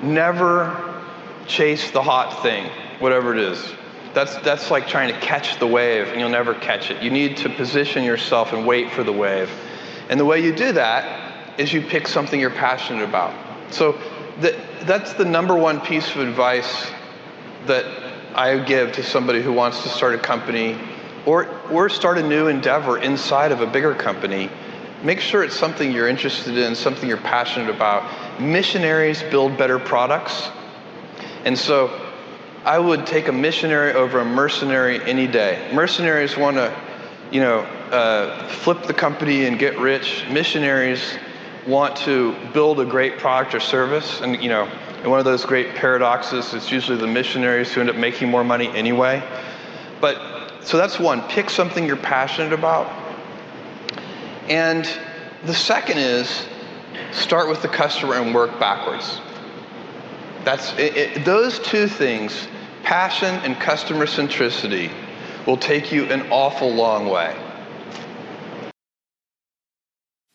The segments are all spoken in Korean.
never chase the hot thing, whatever it is. That's like trying to catch the wave, and you'll never catch it. You need to position yourself and wait for the wave. And the way you do that is you pick something you're passionate about. So that's the number one piece of advice that I give to somebody who wants to start a company or start a new endeavor inside of a bigger company. Make sure it's something you're interested in, something you're passionate about. Missionaries build better products. And so I would take a missionary over a mercenary any day. Mercenaries want to, flip the company and get rich. Missionaries want to build a great product or service. And, one of those great paradoxes, it's usually the missionaries who end up making more money anyway. So that's one, pick something you're passionate about. And the second is start with the customer and work backwards. Those two things, passion and customer centricity, will take you an awful long way.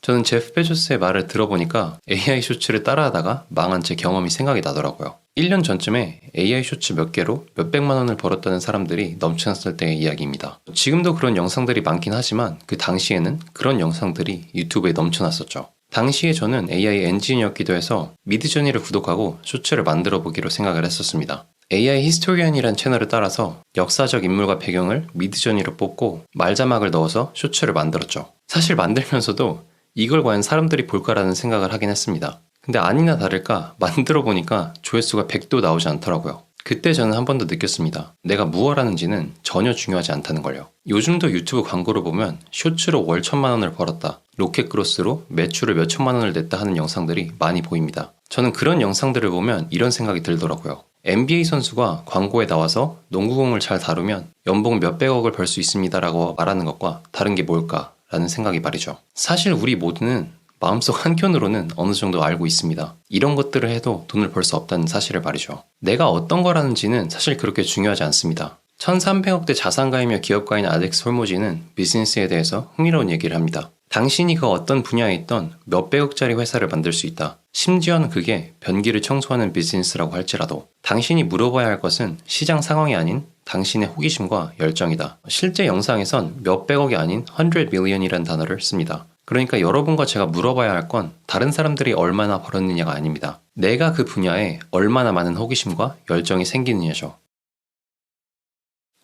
저는 제프 베조스의 말을 들어보니까 AI 쇼츠를 따라하다가 망한 제 경험이 생각이 나더라고요. 1년 전쯤에 AI 쇼츠 몇 개로 몇백만 원을 벌었다는 사람들이 넘쳐났을 때의 이야기입니다. 지금도 그런 영상들이 많긴 하지만 그 당시에는 그런 영상들이 유튜브에 넘쳐났었죠. 당시에 저는 AI 엔지니어였기도 해서 미드저니를 구독하고 쇼츠를 만들어 보기로 생각을 했었습니다. AI 히스토리언이란 채널을 따라서 역사적 인물과 배경을 미드저니로 뽑고 말자막을 넣어서 쇼츠를 만들었죠. 사실 만들면서도 이걸 과연 사람들이 볼까라는 생각을 하긴 했습니다. 근데 아니나 다를까 만들어 보니까 조회수가 100도 나오지 않더라고요. 그때 저는 한 번 더 느꼈습니다. 내가 무엇 하는지는 전혀 중요하지 않다는 걸요. 요즘도 유튜브 광고를 보면 쇼츠로 월 1,000만 원을 벌었다, 로켓크로스로 매출을 몇 천만 원을 냈다 하는 영상들이 많이 보입니다. 저는 그런 영상들을 보면 이런 생각이 들더라고요. NBA 선수가 광고에 나와서 농구공을 잘 다루면 연봉 몇백억을 벌 수 있습니다라고 말하는 것과 다른 게 뭘까? 라는 생각이 말이죠. 사실 우리 모두는 마음속 한켠으로는 어느 정도 알고 있습니다. 이런 것들을 해도 돈을 벌 수 없다는 사실을 말이죠. 내가 어떤 걸 하는지는 사실 그렇게 중요하지 않습니다. 1300억대 자산가이며 기업가인 알렉스 홀모지는 비즈니스에 대해서 흥미로운 얘기를 합니다. 당신이 그 어떤 분야에 있던 몇백억짜리 회사를 만들 수 있다. 심지어는 그게 변기를 청소하는 비즈니스라고 할지라도 당신이 물어봐야 할 것은 시장 상황이 아닌 당신의 호기심과 열정이다. 실제 영상에선 몇백억이 아닌 100 million이라는 단어를 씁니다. 그러니까 여러분과 제가 물어봐야 할 건 다른 사람들이 얼마나 벌었느냐가 아닙니다. 내가 그 분야에 얼마나 많은 호기심과 열정이 생기느냐죠.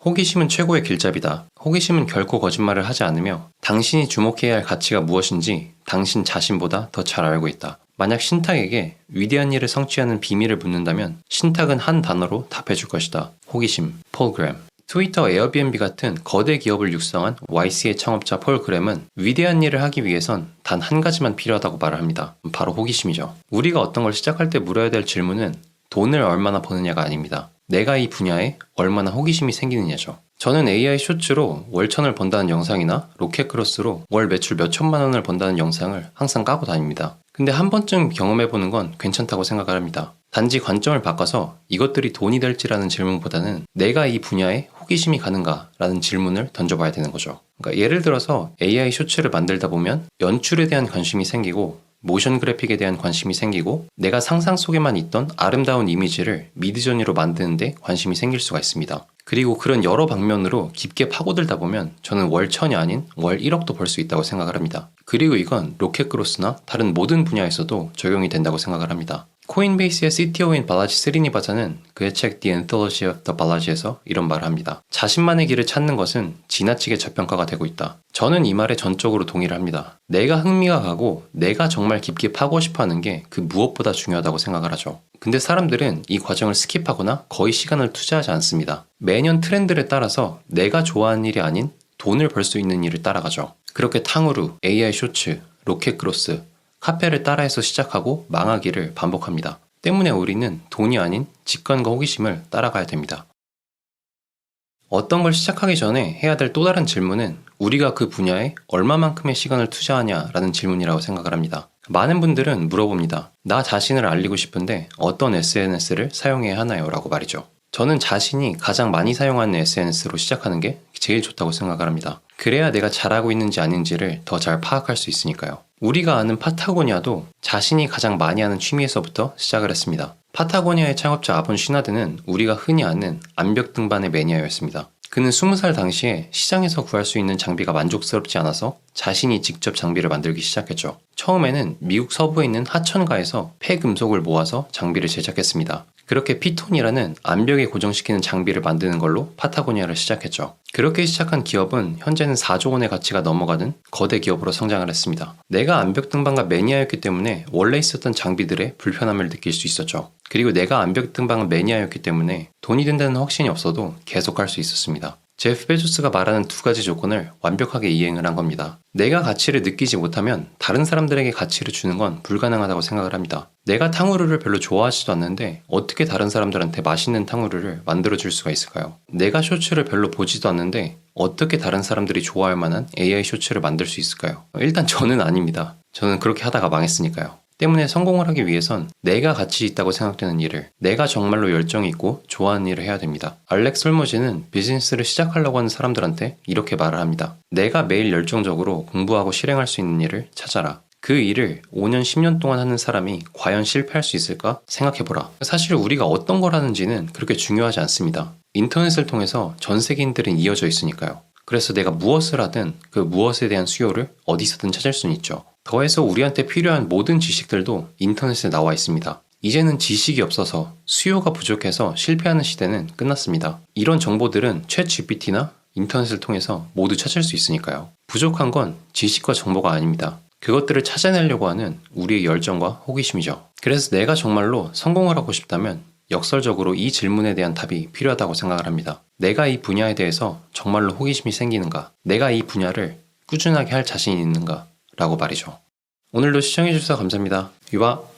호기심은 최고의 길잡이다. 호기심은 결코 거짓말을 하지 않으며 당신이 주목해야 할 가치가 무엇인지 당신 자신보다 더 잘 알고 있다. 만약 신탁에게 위대한 일을 성취하는 비밀을 묻는다면 신탁은 한 단어로 답해줄 것이다. 호기심, 폴 그램. 트위터, 에어비앤비 같은 거대 기업을 육성한 YC의 창업자 폴 그램은 위대한 일을 하기 위해선 단 한 가지만 필요하다고 말을 합니다. 바로 호기심이죠. 우리가 어떤 걸 시작할 때 물어야 될 질문은 돈을 얼마나 버느냐가 아닙니다. 내가 이 분야에 얼마나 호기심이 생기느냐죠. 저는 AI 쇼츠로 월 1,000을 번다는 영상이나 로켓크로스로 월 매출 몇 천만 원을 번다는 영상을 항상 까고 다닙니다. 근데 한 번쯤 경험해보는 건 괜찮다고 생각을 합니다. 단지 관점을 바꿔서 이것들이 돈이 될지라는 질문보다는 내가 이 분야에 호기심이 가는가 라는 질문을 던져봐야 되는 거죠. 그러니까 예를 들어서 AI 쇼츠를 만들다 보면 연출에 대한 관심이 생기고 모션 그래픽에 대한 관심이 생기고 내가 상상 속에만 있던 아름다운 이미지를 미드저니로 만드는데 관심이 생길 수가 있습니다. 그리고 그런 여러 방면으로 깊게 파고들다 보면 저는 월 1,000이 아닌 월 1억도 벌 수 있다고 생각을 합니다. 그리고 이건 로켓크로스나 다른 모든 분야에서도 적용이 된다고 생각을 합니다. 코인베이스의 CTO인 발라지 스리니바자는 그의 책 The Anthology of the Balaji에서 이런 말을 합니다. 자신만의 길을 찾는 것은 지나치게 저평가가 되고 있다. 저는 이 말에 전적으로 동의를 합니다. 내가 흥미가 가고 내가 정말 깊게 파고 싶어하는 게 그 무엇보다 중요하다고 생각을 하죠. 근데 사람들은 이 과정을 스킵하거나 거의 시간을 투자하지 않습니다. 매년 트렌드를 따라서 내가 좋아하는 일이 아닌 돈을 벌 수 있는 일을 따라가죠. 그렇게 탕후루, AI 쇼츠, 로켓크로스, 카페를 따라해서 시작하고 망하기를 반복합니다. 때문에 우리는 돈이 아닌 직관과 호기심을 따라가야 됩니다. 어떤 걸 시작하기 전에 해야 될 또 다른 질문은 우리가 그 분야에 얼마만큼의 시간을 투자하냐라는 질문이라고 생각을 합니다. 많은 분들은 물어봅니다. 나 자신을 알리고 싶은데 어떤 SNS를 사용해야 하나요? 라고 말이죠. 저는 자신이 가장 많이 사용하는 SNS로 시작하는 게 제일 좋다고 생각을 합니다. 그래야 내가 잘하고 있는지 아닌지를 더 잘 파악할 수 있으니까요. 우리가 아는 파타고니아도 자신이 가장 많이 하는 취미에서부터 시작을 했습니다. 파타고니아의 창업자 아본 시나드는 우리가 흔히 아는 암벽 등반의 매니아였습니다. 그는 20살 당시에 시장에서 구할 수 있는 장비가 만족스럽지 않아서 자신이 직접 장비를 만들기 시작했죠. 처음에는 미국 서부에 있는 하천가에서 폐금속을 모아서 장비를 제작했습니다. 그렇게 피톤이라는 암벽에 고정시키는 장비를 만드는 걸로 파타고니아를 시작했죠. 그렇게 시작한 기업은 현재는 4조 원의 가치가 넘어가는 거대 기업으로 성장을 했습니다. 내가 암벽 등반가 매니아였기 때문에 원래 있었던 장비들의 불편함을 느낄 수 있었죠. 그리고 내가 암벽 등반 매니아였기 때문에 돈이 된다는 확신이 없어도 계속할 수 있었습니다. 제프 베조스가 말하는 두 가지 조건을 완벽하게 이행을 한 겁니다. 내가 가치를 느끼지 못하면 다른 사람들에게 가치를 주는 건 불가능하다고 생각을 합니다. 내가 탕후루를 별로 좋아하지도 않는데 어떻게 다른 사람들한테 맛있는 탕후루를 만들어줄 수가 있을까요? 내가 쇼츠를 별로 보지도 않는데 어떻게 다른 사람들이 좋아할 만한 AI 쇼츠를 만들 수 있을까요? 일단 저는 아닙니다. 저는 그렇게 하다가 망했으니까요. 때문에 성공을 하기 위해선 내가 가치 있다고 생각되는 일을, 내가 정말로 열정이 있고 좋아하는 일을 해야 됩니다. 알렉스 홀머즈는 비즈니스를 시작하려고 하는 사람들한테 이렇게 말을 합니다. 내가 매일 열정적으로 공부하고 실행할 수 있는 일을 찾아라. 그 일을 5년, 10년 동안 하는 사람이 과연 실패할 수 있을까 생각해보라. 사실 우리가 어떤 걸 하는지는 그렇게 중요하지 않습니다. 인터넷을 통해서 전 세계인들은 이어져 있으니까요. 그래서 내가 무엇을 하든 그 무엇에 대한 수요를 어디서든 찾을 수는 있죠. 더해서 우리한테 필요한 모든 지식들도 인터넷에 나와 있습니다. 이제는 지식이 없어서 수요가 부족해서 실패하는 시대는 끝났습니다. 이런 정보들은 챗 GPT나 인터넷을 통해서 모두 찾을 수 있으니까요. 부족한 건 지식과 정보가 아닙니다. 그것들을 찾아내려고 하는 우리의 열정과 호기심이죠. 그래서 내가 정말로 성공을 하고 싶다면 역설적으로 이 질문에 대한 답이 필요하다고 생각을 합니다. 내가 이 분야에 대해서 정말로 호기심이 생기는가? 내가 이 분야를 꾸준하게 할 자신이 있는가? 라고 말이죠. 오늘도 시청해주셔서 감사합니다. 유바.